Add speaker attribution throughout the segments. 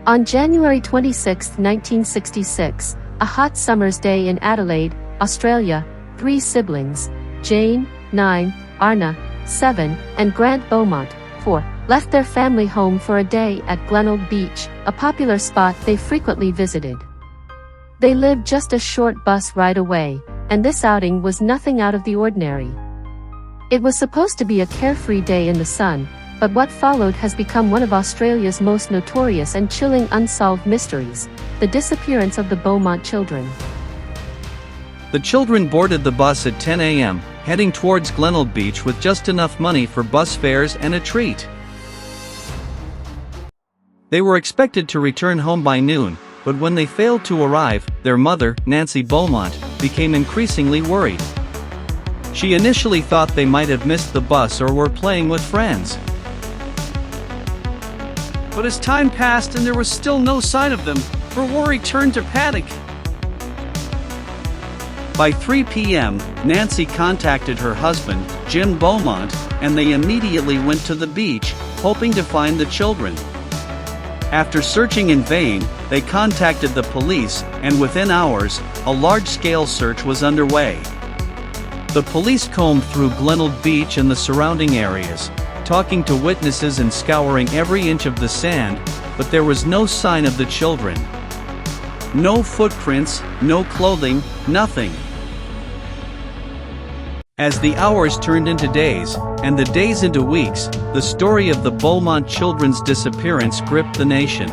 Speaker 1: On January 26, 1966, a hot summer's day in Adelaide, Australia, 3 siblings, Jane, 9, Arnna, 7, and Grant Beaumont, 4, left their family home for a day at Glenelg Beach, a popular spot they frequently visited. They lived just a short bus ride away, and this outing was nothing out of the ordinary. It was supposed to be a carefree day in the sun, but what followed has become one of Australia's most notorious and chilling unsolved mysteries: the disappearance of the Beaumont children.
Speaker 2: The children boarded the bus at 10 a.m., heading towards Glenelg Beach with just enough money for bus fares and a treat. They were expected to return home by noon, but when they failed to arrive, their mother, Nancy Beaumont, became increasingly worried. She initially thought they might have missed the bus or were playing with friends. But as time passed and there was still no sign of them, her worry turned to panic. By 3 p.m., Nancy contacted her husband, Jim Beaumont, and they immediately went to the beach, hoping to find the children. After searching in vain, they contacted the police, and within hours, a large-scale search was underway. The police combed through Glenelg Beach and the surrounding areas, talking to witnesses and scouring every inch of the sand, but there was no sign of the children. No footprints, no clothing, nothing. As the hours turned into days, and the days into weeks, the story of the Beaumont children's disappearance gripped the nation.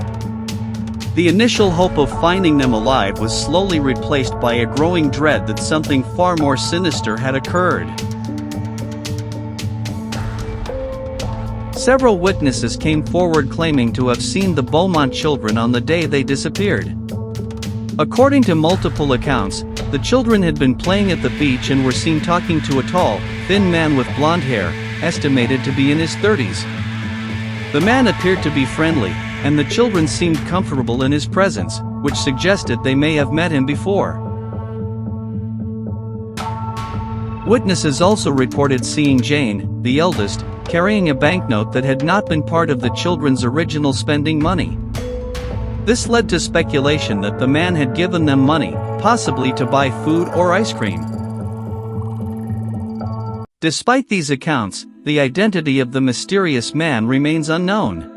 Speaker 2: The initial hope of finding them alive was slowly replaced by a growing dread that something far more sinister had occurred. Several witnesses came forward claiming to have seen the Beaumont children on the day they disappeared. According to multiple accounts, the children had been playing at the beach and were seen talking to a tall, thin man with blonde hair, estimated to be in his 30s. The man appeared to be friendly, and the children seemed comfortable in his presence, which suggested they may have met him before. Witnesses also reported seeing Jane, the eldest, carrying a banknote that had not been part of the children's original spending money. This led to speculation that the man had given them money, possibly to buy food or ice cream. Despite these accounts, the identity of the mysterious man remains unknown.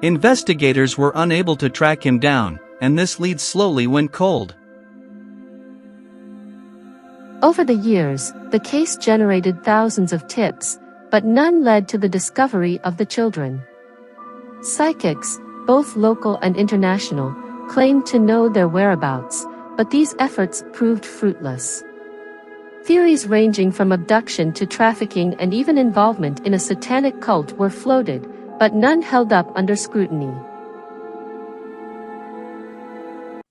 Speaker 2: Investigators were unable to track him down, and this lead slowly went cold.
Speaker 1: Over the years, the case generated thousands of tips, but none led to the discovery of the children. Psychics, both local and international, claimed to know their whereabouts, but these efforts proved fruitless. Theories ranging from abduction to trafficking and even involvement in a satanic cult were floated, but none held up under scrutiny.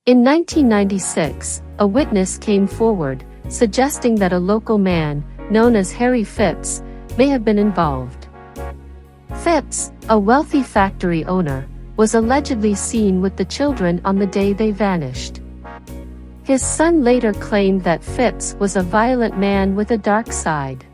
Speaker 1: In 1996, a witness came forward, suggesting that a local man, known as Harry Phipps, may have been involved. Phipps, a wealthy factory owner, was allegedly seen with the children on the day they vanished. His son later claimed that Phipps was a violent man with a dark side.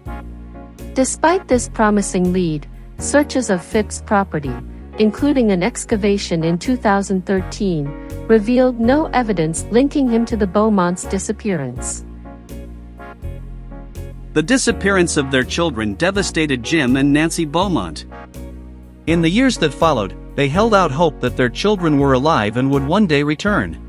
Speaker 1: Despite this promising lead, searches of Phipps' property, including an excavation in 2013, revealed no evidence linking him to the Beaumont's disappearance.
Speaker 2: The disappearance of their children devastated Jim and Nancy Beaumont. In the years that followed, they held out hope that their children were alive and would one day return.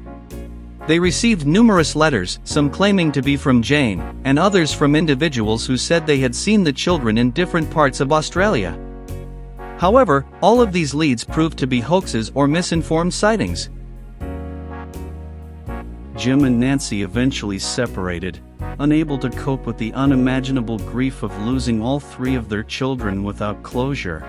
Speaker 2: They received numerous letters, some claiming to be from Jane, and others from individuals who said they had seen the children in different parts of Australia. However, all of these leads proved to be hoaxes or misinformed sightings. Jim and Nancy eventually separated, unable to cope with the unimaginable grief of losing all 3 of their children without closure.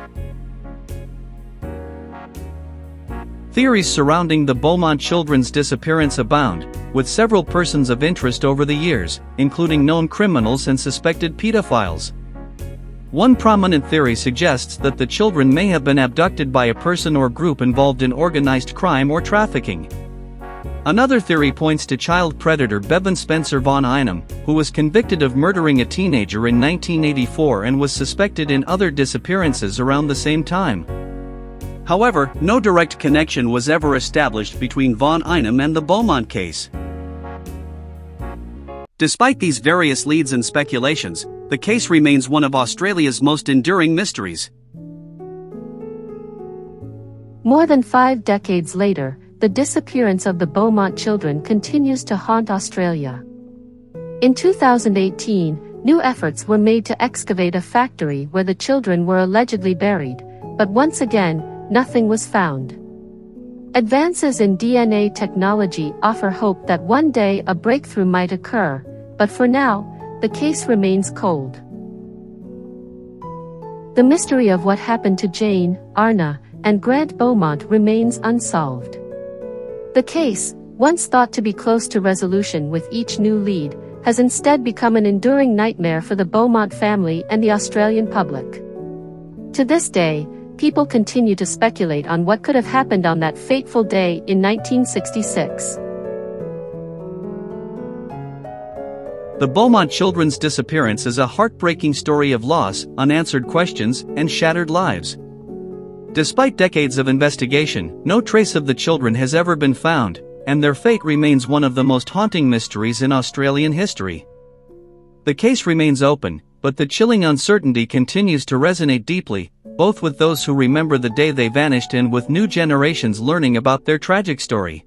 Speaker 2: Theories surrounding the Beaumont children's disappearance abound, with several persons of interest over the years, including known criminals and suspected pedophiles. One prominent theory suggests that the children may have been abducted by a person or group involved in organized crime or trafficking. Another theory points to child predator Bevan Spencer Von Einem, who was convicted of murdering a teenager in 1984 and was suspected in other disappearances around the same time. However, no direct connection was ever established between von Einem and the Beaumont case. Despite these various leads and speculations, the case remains one of Australia's most enduring mysteries.
Speaker 1: More than 5 decades later, the disappearance of the Beaumont children continues to haunt Australia. In 2018, new efforts were made to excavate a factory where the children were allegedly buried, but once again, nothing was found. Advances in DNA technology offer hope that one day a breakthrough might occur, but for now, the case remains cold. The mystery of what happened to Jane, Arnna, and Grant Beaumont remains unsolved. The case, once thought to be close to resolution with each new lead, has instead become an enduring nightmare for the Beaumont family and the Australian public. To this day, people continue to speculate on what could have happened on that fateful day in 1966.
Speaker 2: The Beaumont children's disappearance is a heartbreaking story of loss, unanswered questions, and shattered lives. Despite decades of investigation, no trace of the children has ever been found, and their fate remains one of the most haunting mysteries in Australian history. The case remains open, but the chilling uncertainty continues to resonate deeply, both with those who remember the day they vanished and with new generations learning about their tragic story.